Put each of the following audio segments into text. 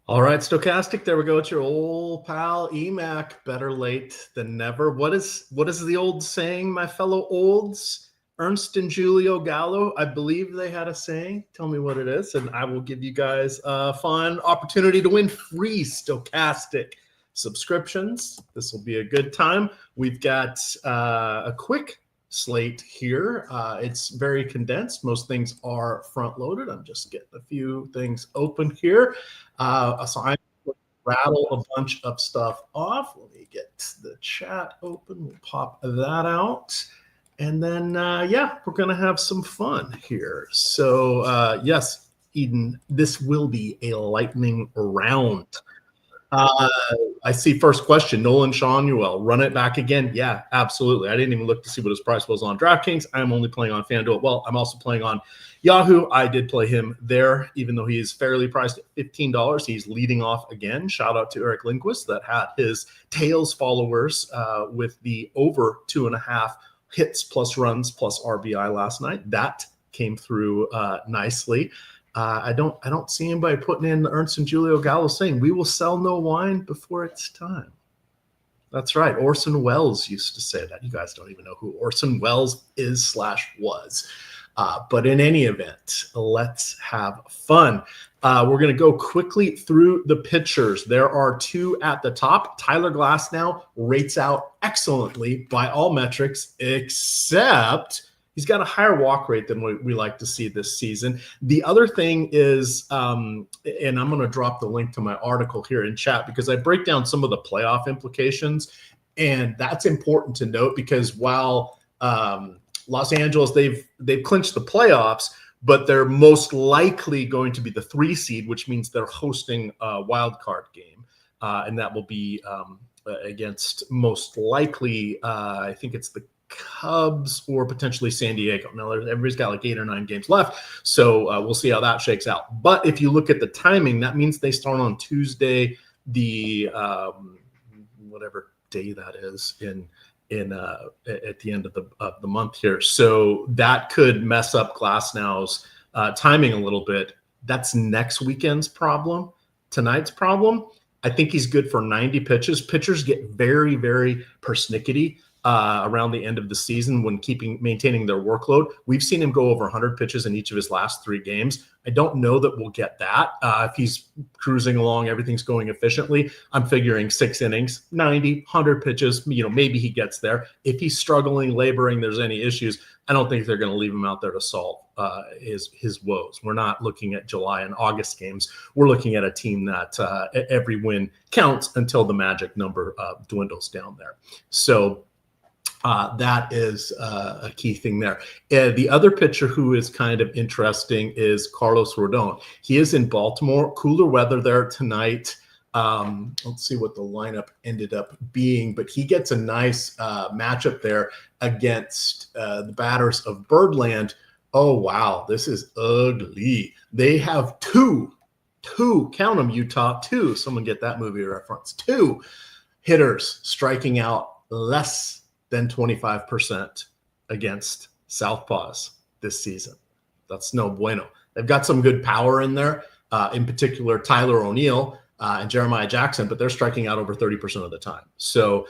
All right, Stokastic, there we go. It's your old pal EMAC. Better late than never. What is the old saying, my fellow olds? Ernst and Julio Gallo, I believe they had a saying. Tell me what it is, and I will give you guys a fun opportunity to win free Stokastic subscriptions. This will be a good time. We've got a quick slate here. It's very condensed. Most things are front loaded. I'm just getting a few things open here. So I'm going to rattle a bunch of stuff off. Let me get the chat open. We'll pop that out. And then, yeah, we're going to have some fun here. So, yes, Eden, this will be a lightning round. I see first question, Nolan Shanuel, run it back again. Yeah, absolutely. I didn't even look to see what his price was on DraftKings. I'm only playing on FanDuel. Well, I'm also playing on Yahoo. I did play him there, even though he is fairly priced at $15. He's leading off again. Shout out to Eric Lindquist that had his Tails followers with the over 2.5 hits plus runs plus RBI last night. That came through nicely. I don't see anybody putting in the Ernst and Julio Gallo saying we will sell no wine before it's time. That's right. Orson Welles used to say that. You guys don't even know who Orson Welles is/was. But in any event, let's have fun. We're going to go quickly through the pitchers. There are two at the top. Tyler Glasnow rates out excellently by all metrics, except he's got a higher walk rate than we like to see this season. The other thing is, and I'm going to drop the link to my article here in chat because I break down some of the playoff implications. And that's important to note because while Los Angeles, they've clinched the playoffs, but they're most likely going to be the 3 seed, which means they're hosting a wild card game. And that will be against most likely, I think it's the Cubs or potentially San Diego. Now, everybody's got like 8 or 9 games left, so we'll see how that shakes out. But if you look at the timing, that means they start on Tuesday, the whatever day that is at the end of the month here. So that could mess up Glasnow's timing a little bit. That's next weekend's problem. Tonight's problem, I think he's good for 90 pitches. Pitchers get very, very persnickety around the end of the season when maintaining their workload. We've seen him go over 100 pitches in each of his last 3 games. I don't know that we'll get that. If he's cruising along, everything's going efficiently, I'm figuring 6 innings, 90, 100 pitches, maybe he gets there. If he's struggling, laboring, there's any issues, I don't think they're going to leave him out there to solve his woes. We're not looking at July and August games. We're looking at a team that every win counts until the magic number dwindles down there. So that is a key thing there. The other pitcher who is kind of interesting is Carlos Rodon. He is in Baltimore. Cooler weather there tonight. Let's see what the lineup ended up being, but he gets a nice matchup there against the batters of Birdland. Oh, wow, this is ugly. They have two, count them, Utah, 2. Someone get that movie reference. 2 hitters striking out less than 25% against Southpaws this season. That's no bueno. They've got some good power in there, in particular Tyler O'Neill and Jeremiah Jackson, but they're striking out over 30% of the time. So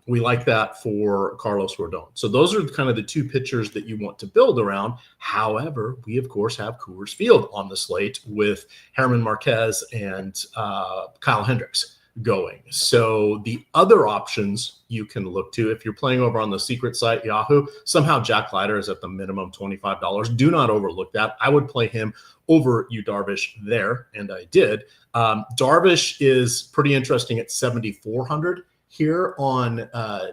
we like that for Carlos Rodon. So those are kind of the 2 pitchers that you want to build around. However, we, of course, have Coors Field on the slate with Herman Marquez and Kyle Hendricks going. So the other options you can look to, if you're playing over on the secret site, Yahoo, somehow Jack Leiter is at the minimum $25. Do not overlook that. I would play him over Yu Darvish there, and I did. Darvish is pretty interesting at 7,400 here on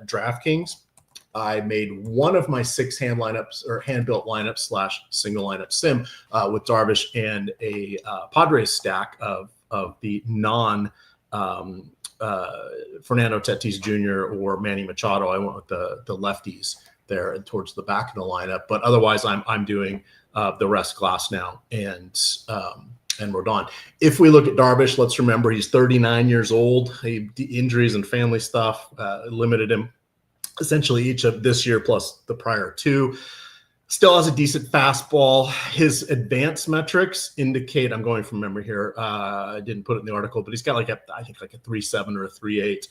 DraftKings. I made one of my 6 hand lineups or hand-built lineups / single lineup sim with Darvish and a Padres stack of the non Fernando Tatis Jr. or Manny Machado. I went with the lefties there towards the back of the lineup, but otherwise I'm doing the rest Glasnow and Rodon. If we look at Darvish, let's remember he's 39 years old. Injuries and family stuff limited him essentially each of this year plus the prior 2. Still has a decent fastball. His advanced metrics indicate, I'm going from memory here, I didn't put it in the article, but he's got I think like a 3.7 or a 3.8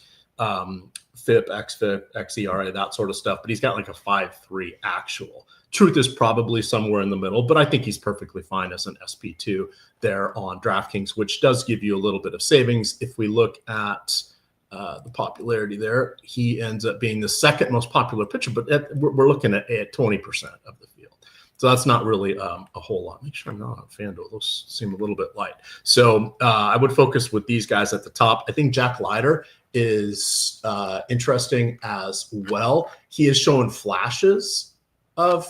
FIP, XFIP, XERA, that sort of stuff. But he's got like a 5.3 actual. Truth is probably somewhere in the middle, but I think he's perfectly fine as an SP2 there on DraftKings, which does give you a little bit of savings. If we look at the popularity there, he ends up being the second most popular pitcher, but we're looking at 20% of the field. So that's not really a whole lot. Make sure I'm not on FanDuel. Those seem a little bit light. So I would focus with these guys at the top. I think Jack Leiter is interesting as well. He is showing flashes of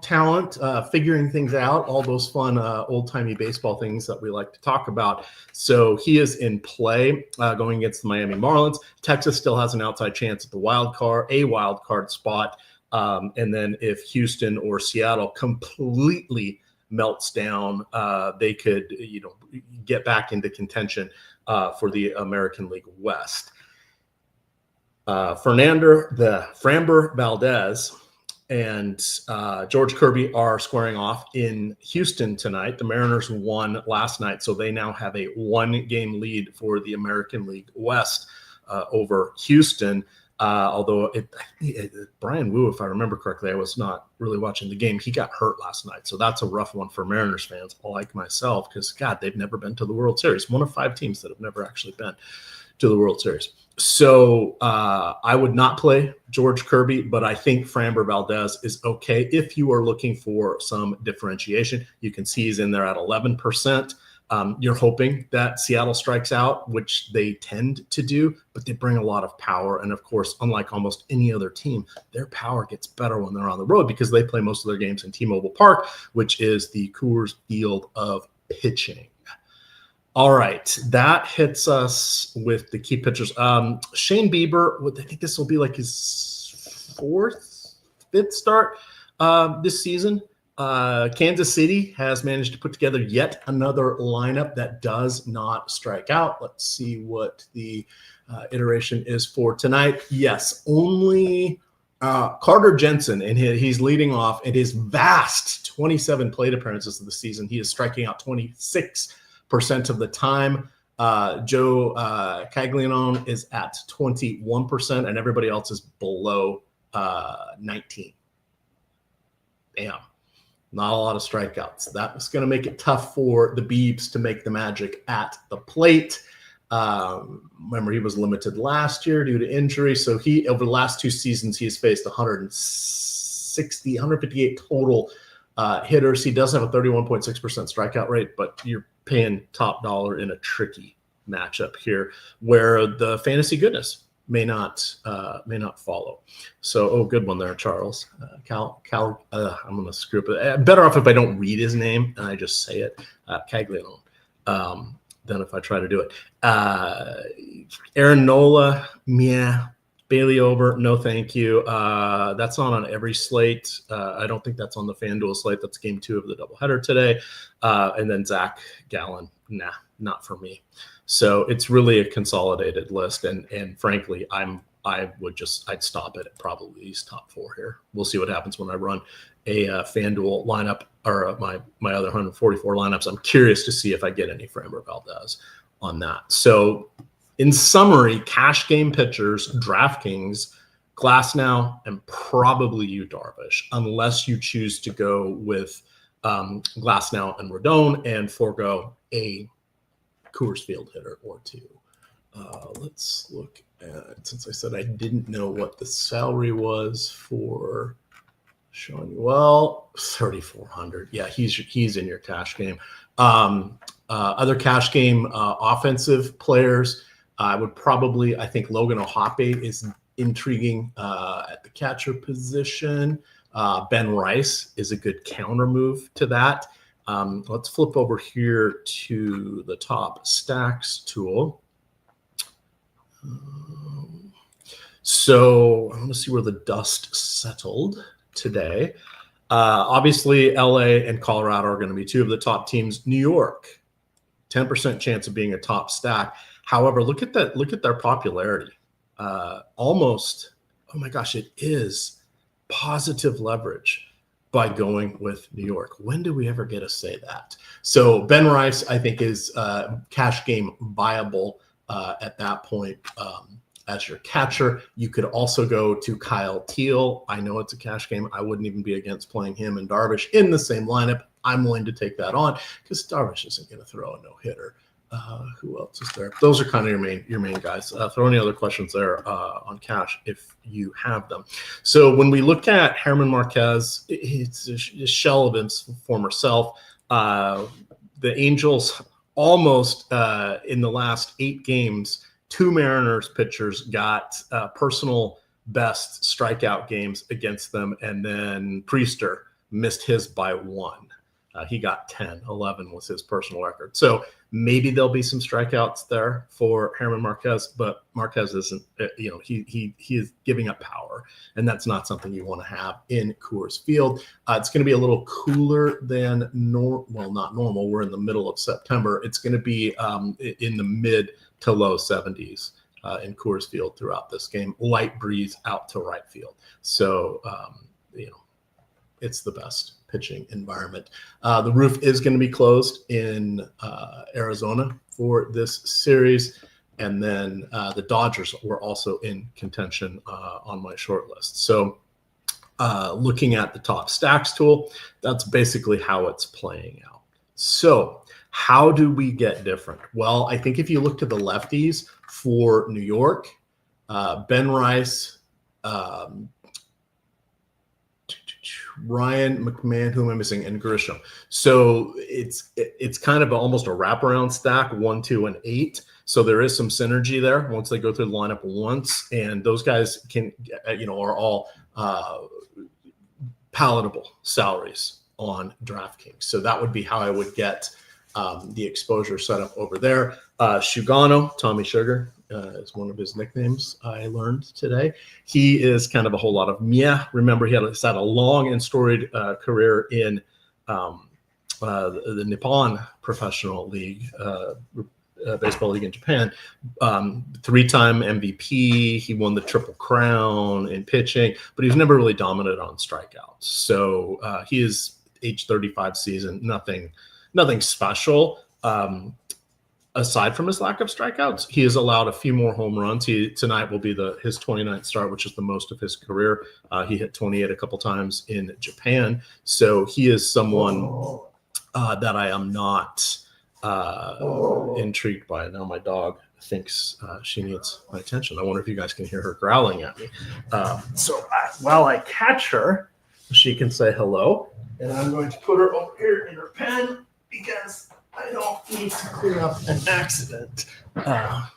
talent, figuring things out, all those fun old-timey baseball things that we like to talk about. So he is in play going against the Miami Marlins. Texas still has an outside chance at the wild card spot. And then if Houston or Seattle completely melts down, they could get back into contention for the American League West. Framber Valdez and George Kirby are squaring off in Houston tonight. The Mariners won last night, so they now have a 1-game lead for the American League West over Houston. Although Brian Wu, if I remember correctly, I was not really watching the game. He got hurt last night, so that's a rough one for Mariners fans like myself because, God, they've never been to the World Series. One of 5 teams that have never actually been to the World Series. So I would not play George Kirby, but I think Framber Valdez is okay if you are looking for some differentiation. You can see he's in there at 11%. You're hoping that Seattle strikes out, which they tend to do, but they bring a lot of power. And of course, unlike almost any other team, their power gets better when they're on the road because they play most of their games in T-Mobile Park, which is the Coors Field of pitching. All right, that hits us with the key pitchers. Shane Bieber, I think this will be like his 5th start this season. Kansas City has managed to put together yet another lineup that does not strike out. Let's see what the iteration is for tonight. Yes, only Carter Jensen, and he's leading off in his vast 27 plate appearances of the season. He is striking out 26% of the time. Joe Caglianone is at 21%, and everybody else is below 19. Damn. Not a lot of strikeouts. That was going to make it tough for the Beebs to make the magic at the plate. Remember, he was limited last year due to injury. So over the last 2 seasons, he has faced 158 total hitters. He does have a 31.6% strikeout rate, but you're paying top dollar in a tricky matchup here where the fantasy goodness may not follow. So, good one there, Charles. I'm going to screw up it. Better off if I don't read his name and I just say it, Caglianone, than if I try to do it. Aaron Nola, yeah. Bailey over, no thank you. That's not on every slate. I don't think that's on the FanDuel slate. That's game 2 of the doubleheader today. And then Zach Gallen, nah, not for me. So it's really a consolidated list, and frankly, I'd stop it at probably these top 4 here. We'll see what happens when I run a FanDuel lineup or my other 144 lineups. I'm curious to see if I get any Framber Valdez on that. So in summary, cash game pitchers, DraftKings, Glasnow, and probably you, Darvish, unless you choose to go with Glasnow and Rodon and forego a Coors Field hitter or 2. Let's look at, since I said I didn't know what the salary was for Sean. Well, 3,400. Yeah, he's in your cash game. Other cash game offensive players, I think Logan O'Hoppe is intriguing at the catcher position. Ben Rice is a good counter move to that. Let's flip over here to the top stacks tool. So I want to see where the dust settled today. Obviously, LA and Colorado are going to be 2 of the top teams. New York, 10% chance of being a top stack. However, look at their popularity. Almost, oh my gosh, it is positive leverage by going with New York. When do we ever get to say that? So Ben Rice, I think, is cash game viable at that point as your catcher. You could also go to Kyle Teal. I know it's a cash game. I wouldn't even be against playing him and Darvish in the same lineup. I'm willing to take that on because Darvish isn't going to throw a no-hitter. Who else is there? Those are kind of your main guys. Throw any other questions there on cash if you have them. So when we look at Herman Marquez, it's a shell of his former self. The Angels almost in the last 8 games, 2 Mariners pitchers got personal best strikeout games against them, and then Priester missed his by 1. He got 10. 11 was his personal record. So maybe there'll be some strikeouts there for Herman Marquez, but Marquez isn't, he is giving up power, and that's not something you want to have in Coors Field. It's going to be a little cooler than not normal. We're in the middle of September. It's going to be in the mid to low 70s in Coors Field throughout this game. Light breeze out to right field. So, it's the best pitching environment. The roof is going to be closed in Arizona for this series. And then the Dodgers were also in contention on my short list. So looking at the top stacks tool, that's basically how it's playing out. So how do we get different? Well, I think if you look to the lefties for New York, Ben Rice, Ryan McMahon, who am I missing, and Grisham. So it's kind of almost a wraparound stack, 1, 2, and 8. So there is some synergy there once they go through the lineup once, and those guys can, are all palatable salaries on DraftKings. So that would be how I would get the exposure set up over there. Shugano, Tommy Sugar, is one of his nicknames I learned today. He is kind of a whole lot of meh. Remember, he had a long and storied career in the Nippon Professional League, baseball league in Japan. 3-time MVP. He won the Triple Crown in pitching, but he was never really dominant on strikeouts. So he is age 35 season, nothing special. Aside from his lack of strikeouts, he has allowed a few more home runs. Tonight will be his 29th start, which is the most of his career. He hit 28 a couple times in Japan. So he is someone that I am not intrigued by. Now my dog thinks she needs my attention. I wonder if you guys can hear her growling at me. So while I catch her, she can say hello. And I'm going to put her over here in her pen because I don't need to clean up an accident. I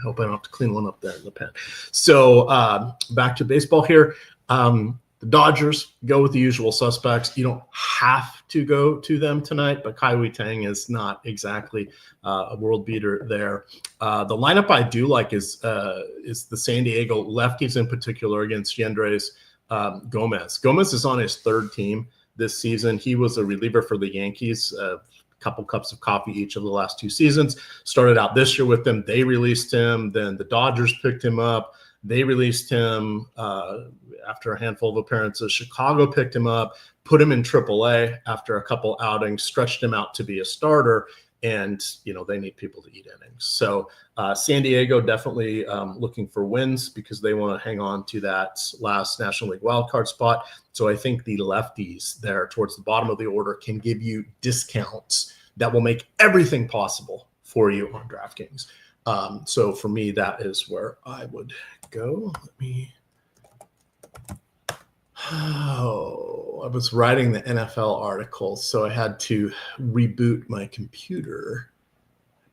hope I don't have to clean one up there in the pen. So back to baseball here. The Dodgers go with the usual suspects. You don't have to go to them tonight, but Kai Tang is not exactly a world beater there. The lineup I do like is the San Diego lefties in particular against Yendrys Gomez. Gomez is on his 3rd team this season. He was a reliever for the Yankees, couple cups of coffee each of the last 2 seasons. Started out this year with them. They released him. Then the Dodgers picked him up. They released him after a handful of appearances. Chicago picked him up, put him in AAA after a couple outings, stretched him out to be a starter. And, they need people to eat innings. So San Diego definitely looking for wins because they want to hang on to that last National League wildcard spot. So I think the lefties there towards the bottom of the order can give you discounts that will make everything possible for you on DraftKings. So for me, that is where I would go. I was writing the NFL article, so I had to reboot my computer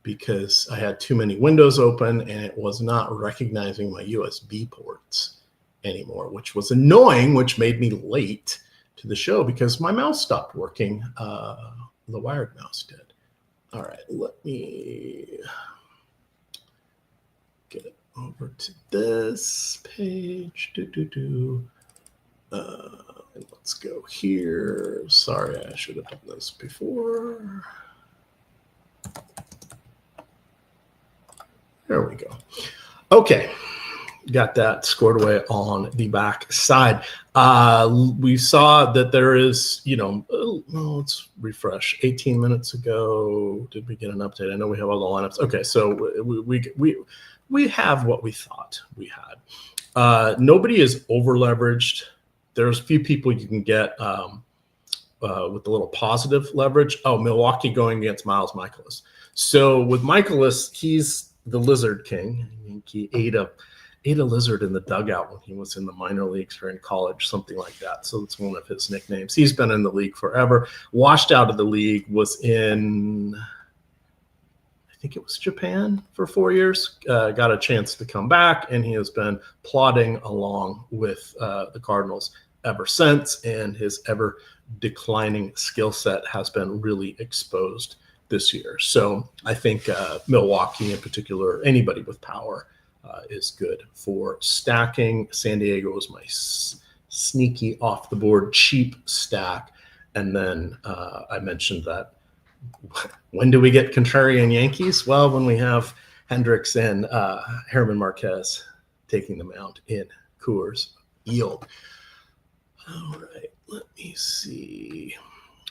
because I had too many windows open and it was not recognizing my USB ports anymore, which was annoying, which made me late to the show because my mouse stopped working. The wired mouse did. All right, let me get it over to this page. Let's go here. Sorry, I should have done this before. There we go. Okay. got that scored away on the back side. We saw that there is, let's refresh. 18 minutes ago, did we get an update? I know we have all the lineups. Okay, so we have what we thought we had. Nobody is over leveraged. There's a few people you can get with a little positive leverage. Oh, Milwaukee going against Miles Michaelis. So with Michaelis, he's the Lizard King. He ate a lizard in the dugout when he was in the minor leagues or in college, something like that. So it's one of his nicknames. He's been in the league forever. Washed out of the league, was in, I think it was Japan for 4 years. Got a chance to come back, and he has been plodding along with the Cardinals ever since, and his ever declining skill set has been really exposed this year. So I think Milwaukee in particular, anybody with power, is good for stacking. San Diego is my sneaky off the board cheap stack. And then I mentioned that when do we get contrarian Yankees? Well, when we have Hendricks and Herman Marquez taking the mound in Coors Field. All right, let me see.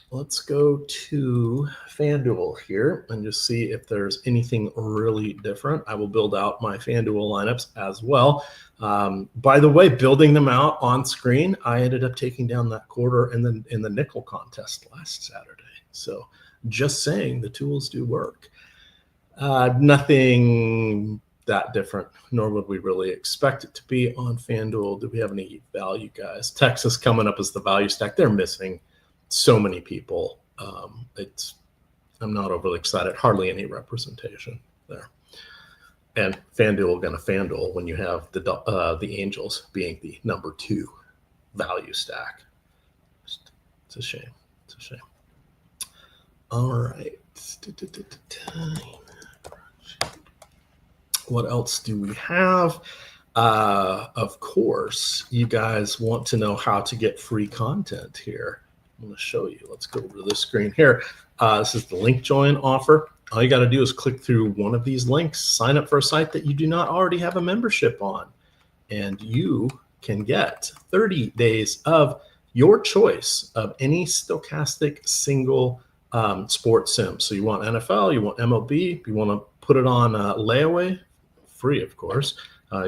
Let's go to FanDuel here and just see if there's anything really different. I will build out my FanDuel lineups as well. By the way, building them out on screen, I ended up taking down that quarter in the nickel contest last Saturday. So just saying, the tools do work. Nothing that different, nor would we really expect it to be on FanDuel. Do we have any value guys? Texas coming up as the value stack. They're missing so many people. I'm not overly excited. Hardly any representation there. And FanDuel going to FanDuel when you have the Angels being the number 2 value stack. It's a shame. It's a shame. All right. What else do we have? Of course, you guys want to know how to get free content here. I'm going to show you. Let's go over to this screen here. This is the link join offer. All you got to do is click through one of these links, sign up for a site that you do not already have a membership on, and you can get 30 days of your choice of any Stokastic single sports sim. So you want NFL, you want MLB, you want to put it on layaway, free of course.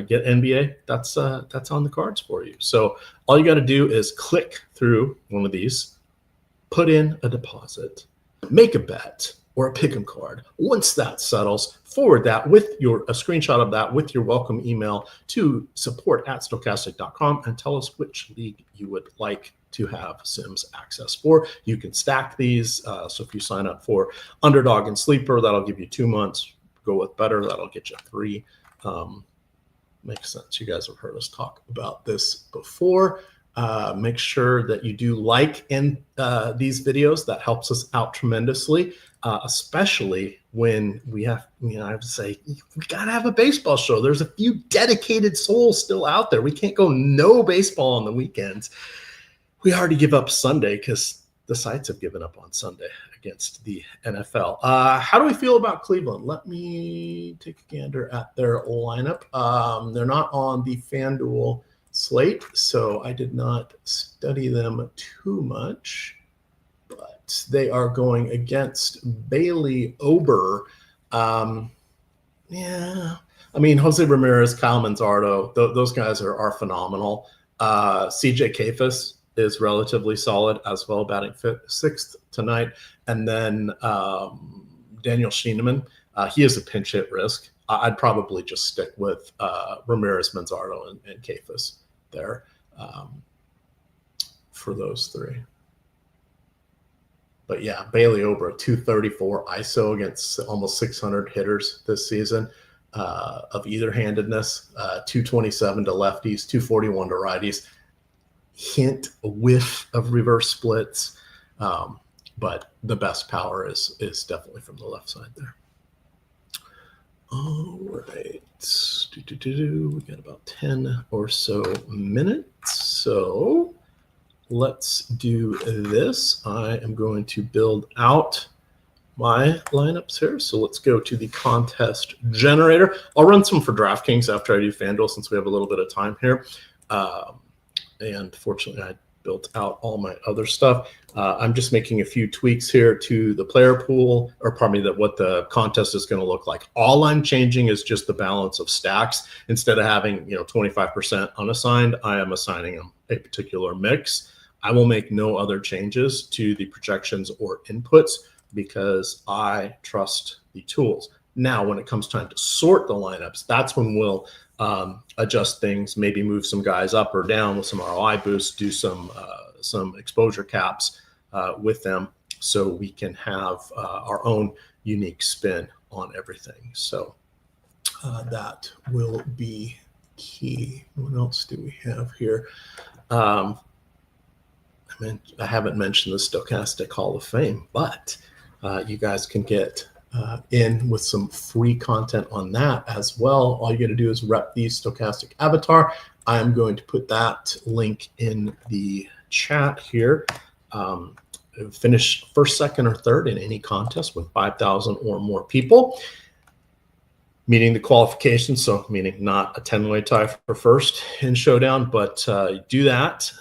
Get NBA, that's on the cards for you. So all you got to do is click through one of these, put in a deposit, make a bet or a pick'em card. Once that settles, forward that with a screenshot of that with your welcome email to support@stokastic.com and tell us which league you would like to have Sims access for. You can stack these. So if you sign up for Underdog and Sleeper, that'll give you 2 months. Go with Better, that'll get you 3. Makes sense. You guys have heard us talk about this before. Make sure that you do like in these videos. That helps us out tremendously, especially when we have, I have to say, we got to have a baseball show. There's a few dedicated souls still out there. We can't go no baseball on the weekends. We already give up Sunday because the sites have given up on Sunday against the NFL. How do we feel about Cleveland? Let me take a gander at their lineup. They're not on the FanDuel slate, so I did not study them too much, but they are going against Bailey Ober. Jose Ramirez, Kyle Manzardo, those guys are phenomenal. CJ Kafis is relatively solid as well, batting 6th tonight. And then Daniel Schienemann, he is a pinch hit risk. I'd probably just stick with Ramirez, Manzardo, and Kafis there for those 3. But yeah, Bailey Ober, 234 ISO against almost 600 hitters this season of either handedness, 227 to lefties, 241 to righties. Hint, a whiff of reverse splits, but the best power is definitely from the left side there. All right, we got about 10 or so minutes, so let's do this. I am going to build out my lineups here. So let's go to the contest generator. I'll run some for DraftKings after I do FanDuel since we have a little bit of time here. And fortunately, I built out all my other stuff. I'm just making a few tweaks here to the player pool, or pardon me, what the contest is going to look like. All I'm changing is just the balance of stacks. Instead of having 25% unassigned, I am assigning them a particular mix. I will make no other changes to the projections or inputs because I trust the tools. Now, when it comes time to sort the lineups, that's when we'll adjust things, maybe move some guys up or down with some ROI boosts, do some exposure caps with them so we can have our own unique spin on everything. So that will be key. What else do we have here? I haven't mentioned the Stokastic Hall of Fame, but you guys can get in with some free content on that as well. All you got to do is rep the Stokastic avatar. I'm going to put that link in the chat here. Finish first, second, or third in any contest with 5,000 or more people, meeting the qualifications. So meaning not a 10-way tie for first in Showdown, but do that.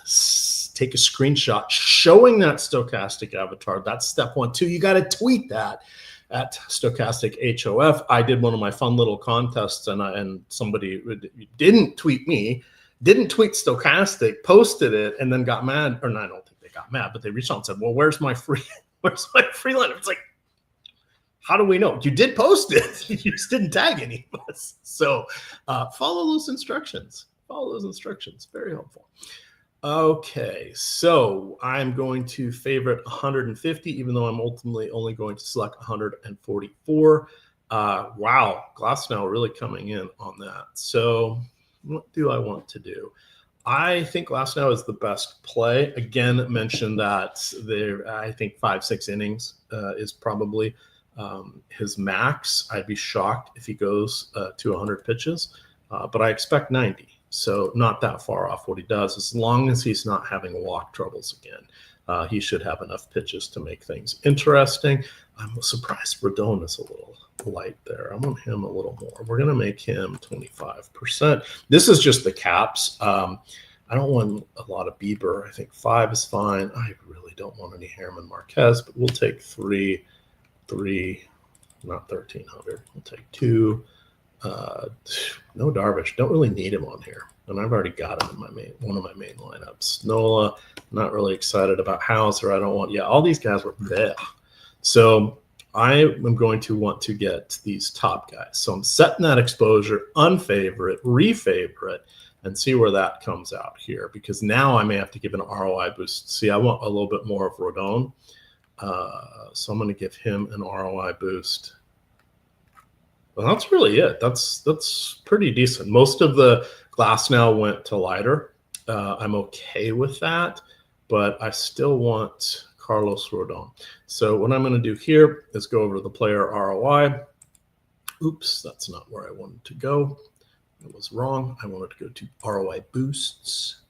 Take a screenshot showing that Stokastic avatar. That's step 1. 2, you got to tweet that at Stokastic HOF. I did one of my fun little contests, and somebody didn't tweet me, didn't tweet Stokastic, posted it, and then got mad. Or no, I don't think they got mad, but they reached out and said, "Well, where's my free line?" It's like, how do we know? You did post it. You just didn't tag any of us. So follow those instructions. Follow those instructions. Very helpful. Okay, so I'm going to favorite 150, even though I'm ultimately only going to select 144. Wow, Glasnow really coming in on that. So what do I want to do? I think Glasnow is the best play. Again, mentioned that I think 5-6 innings is probably his max. I'd be shocked if he goes to 100 pitches, but I expect 90. So not that far off what he does. As long as he's not having walk troubles again, he should have enough pitches to make things interesting. I'm surprised Rodon is a little light there. I want him a little more. We're going to make him 25%. This is just the caps. I don't want a lot of Bieber. I think 5 is fine. I really don't want any Herman Marquez, but we'll take 3, not 1,300. We'll take 2. No Darvish. Don't really need him on here, and I've already got him in one of my main lineups. Nola, not really excited about Hauser. I don't want. Yeah, all these guys were there. So I am going to want to get these top guys. So I'm setting that exposure, unfavorite, refavorite, and see where that comes out here. Because now I may have to give an ROI boost. See, I want a little bit more of Rodon, so I'm going to give him an ROI boost. Well, that's really it. That's pretty decent. Most of the Glasnow went to lighter. I'm okay with that, but I still want Carlos Rodon. So what I'm going to do here is go over to the player ROI. Oops, that's not where I wanted to go. I was wrong. I wanted to go to ROI boosts.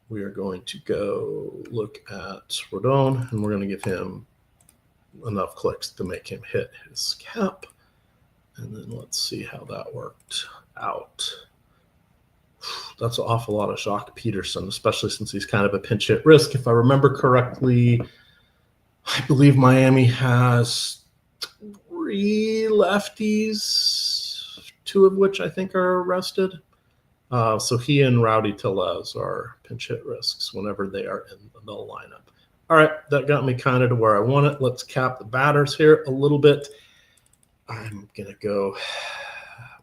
We are going to go look at Rodon, and we're going to give him enough clicks to make him hit his cap. And then let's see how that worked out. That's an awful lot of Jacques Peterson, especially since he's kind of a pinch hit risk. If I remember correctly, I believe Miami has 3 lefties, 2 of which I think are arrested. So he and Rowdy Tellez are pinch hit risks whenever they are in the lineup. All right, that got me kind of to where I want it. Let's cap the batters here a little bit. I'm going to go,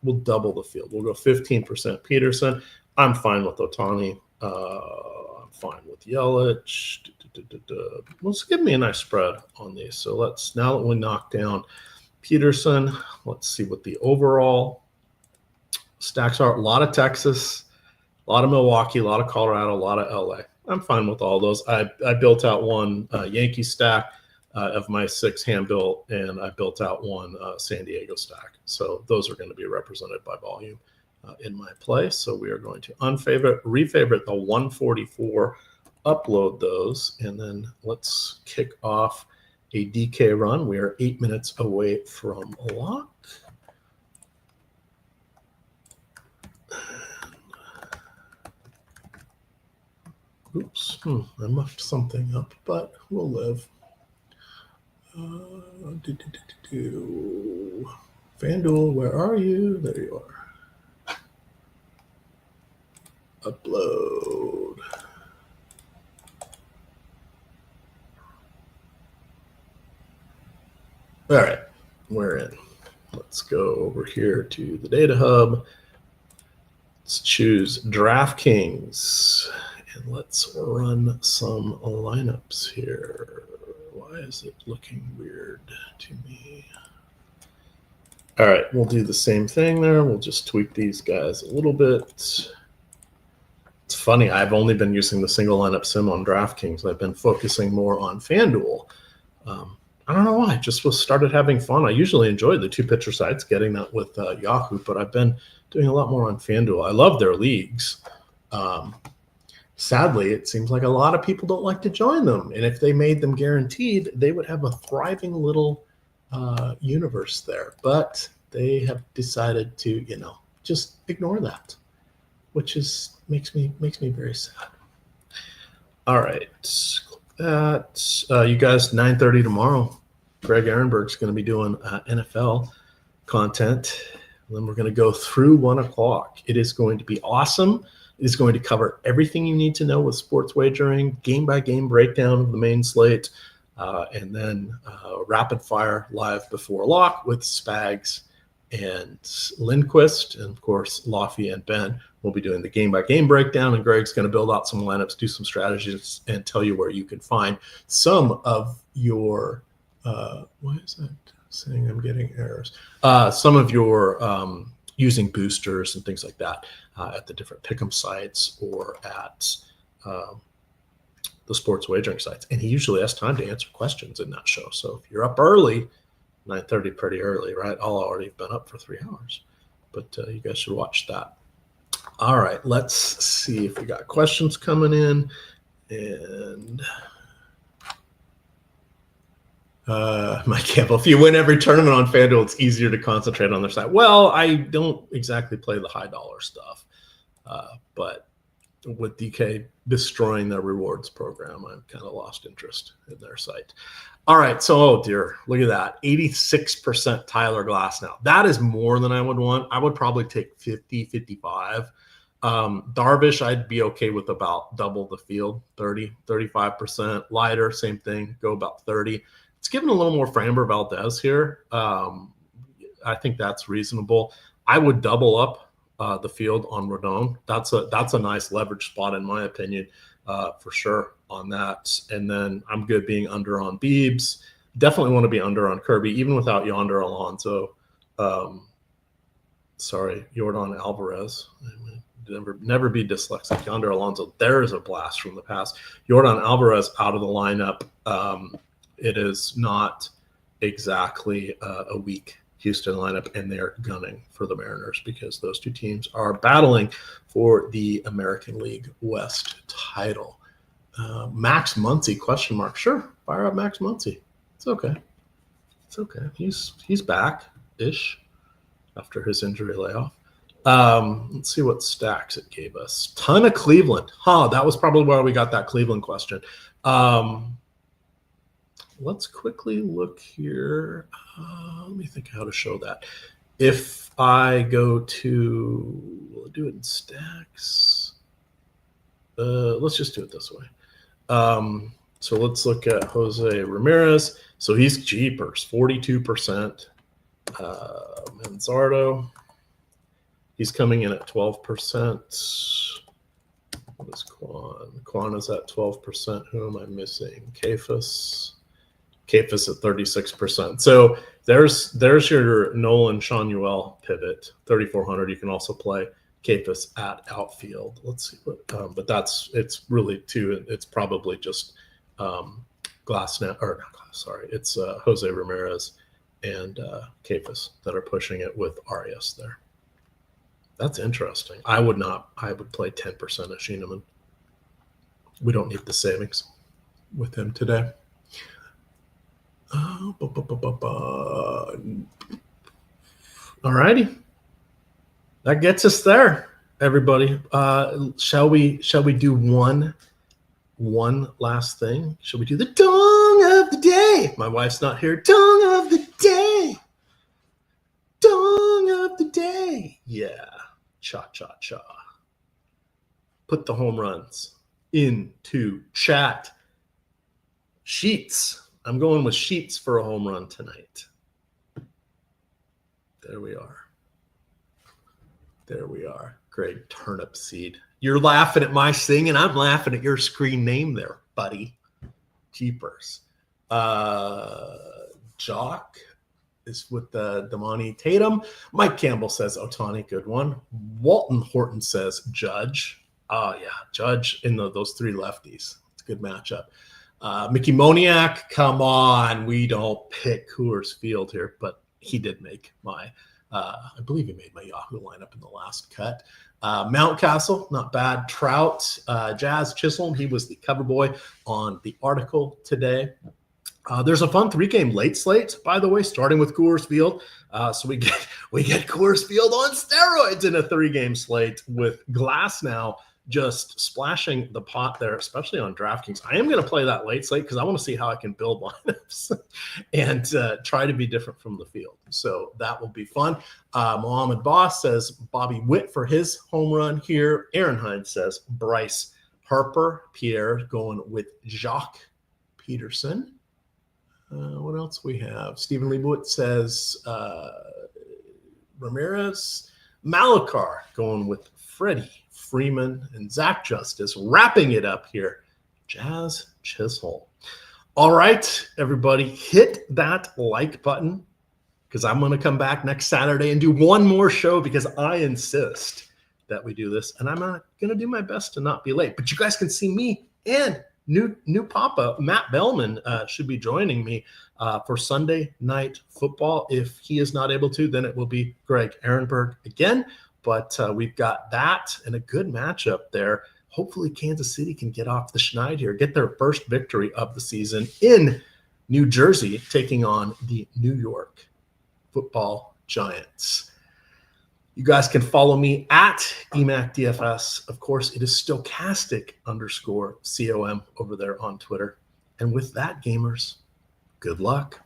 we'll double the field. We'll go 15% Peterson. I'm fine with Ohtani. I'm fine with Yelich. Let's give me a nice spread on these. So now that we knock down Peterson, let's see what the overall stacks are. A lot of Texas, a lot of Milwaukee, a lot of Colorado, a lot of LA. I'm fine with all those. I built out one Yankee stack of my 6 hand-built, and I built out one San Diego stack. So those are going to be represented by volume in my play. So we are going to unfavorite, refavorite the 144, upload those, and then let's kick off a DK run. We are 8 minutes away from lock. Oops, I mucked something up, but we'll live. FanDuel, where are you? There you are. Upload. All right, we're in. Let's go over here to the data hub. Let's choose DraftKings and let's run some lineups here. Why is it looking weird to me? All right, we'll do the same thing there. We'll just tweak these guys a little bit. It's funny, I've only been using the single lineup sim on DraftKings. I've been focusing more on FanDuel. I don't know why. I just started having fun. I usually enjoy the 2-pitcher sites, getting that with Yahoo, but I've been doing a lot more on FanDuel. I love their leagues. Sadly, it seems like a lot of people don't like to join them. And if they made them guaranteed, they would have a thriving little universe there. But they have decided to, just ignore that, which makes me very sad. All right. That you guys, 9:30 tomorrow. Greg Ehrenberg's going to be doing NFL content. And then we're going to go through 1 o'clock. It is going to be awesome. It is going to cover everything you need to know with sports wagering, game-by-game breakdown of the main slate, and then rapid fire live before lock with Spags and Lindquist, and of course Laffy and Ben will be doing the game-by-game breakdown, and Greg's going to build out some lineups, do some strategies, and tell you where you can find some of your why is that saying I'm getting errors? Some of your using boosters and things like that at the different pick'em sites or at the sports wagering sites. And he usually has time to answer questions in that show. So if you're up early, 9:30, pretty early, right? I'll already have been up for 3 hours, but you guys should watch that. All right, let's see if we got questions coming in. And Mike Campbell, if you win every tournament on FanDuel, it's easier to concentrate on their side. Well, I don't exactly play the high dollar stuff, but with DK destroying their rewards program, I've kind of lost interest in their site. All right, so, oh dear, look at that. 86% Tyler Glass now. That is more than I would want. I would probably take 50, 55. Darvish, I'd be okay with about double the field, 30, 35%. Lighter, same thing, go about 30. It's given a little more Framber Valdez here. I think that's reasonable. I would double up the field on Rodon. That's a nice leverage spot in my opinion, for sure on that. And then I'm good being under on Biebs. Definitely want to be under on Kirby, even without Yonder Alonso. Yordan Alvarez. Never be dyslexic. Yonder Alonso, there is a blast from the past. Yordan Alvarez out of the lineup. It is not exactly a weak Houston lineup, and they're gunning for the Mariners because those two teams are battling for the American League West title. Max Muncy, question mark. Sure, fire up Max Muncy. It's okay. It's okay. He's back-ish after his injury layoff. Let's see what stacks it gave us. Ton of Cleveland. That was probably why we got that Cleveland question. Let's quickly look here. Let me think how to show that. If I go to, we'll do it in stacks. Let's just do it this way. So let's look at Jose Ramirez. So he's jeepers, 42%. Manzardo, he's coming in at 12%. What is Quan? Quan is at 12%. Who am I missing? Kefas at 36%. So there's your Nolan Shanuel pivot, 3,400. You can also play Kefas at outfield. Let's see what, but it's really it's probably just it's Jose Ramirez and Kefas that are pushing it with Arias there. That's interesting. I would play 10% of Schienemann. We don't need the savings with him today. All righty. That gets us there, everybody. Shall we do one last thing? Shall we do the dong of the day? My wife's not here. Dong of the day. Dong of the day. Yeah. Cha, cha, cha. Put the home runs into chat. Sheets. I'm going with Sheets for a home run tonight. There we are. There we are. Great turnip seed. You're laughing at my singing. I'm laughing at your screen name there, buddy. Jeepers. Jock is with the Damani Tatum. Mike Campbell says Ohtani, good one. Walton Horton says Judge. Oh, yeah. Judge in those three lefties. It's a good matchup. Mickey Moniak, come on. We don't pick Coors Field here, but he did make my I believe he made my Yahoo lineup in the last cut. Mountcastle, not bad. Trout, Jazz Chisholm, he was the cover boy on the article today. There's a fun 3-game late slate, by the way, starting with Coors Field. So we get Coors Field on steroids in a 3-game slate with Glass now just splashing the pot there, especially on DraftKings. I am going to play that late slate because I want to see how I can build lineups and try to be different from the field. So that will be fun. Mohammed Boss says Bobby Witt for his home run here. Aaron Hines says Bryce Harper. Pierre going with Jacques Peterson. What else we have? Stephen Leibowitz says Ramirez. Malakar going with Freddie Freeman and Zach Justice, wrapping it up here. Jazz Chisholm. All right, everybody, hit that like button because I'm going to come back next Saturday and do one more show because I insist that we do this, and I'm going to do my best to not be late. But you guys can see me and new Papa Matt Bellman should be joining me for Sunday Night Football. If he is not able to, then it will be Greg Ehrenberg again. But we've got that and a good matchup there. Hopefully Kansas City can get off the schneid here, get their first victory of the season in New Jersey, taking on the New York Football Giants. You guys can follow me at EMAC DFS. Of course, it is Stokastic_COM over there on Twitter. And with that, gamers, good luck.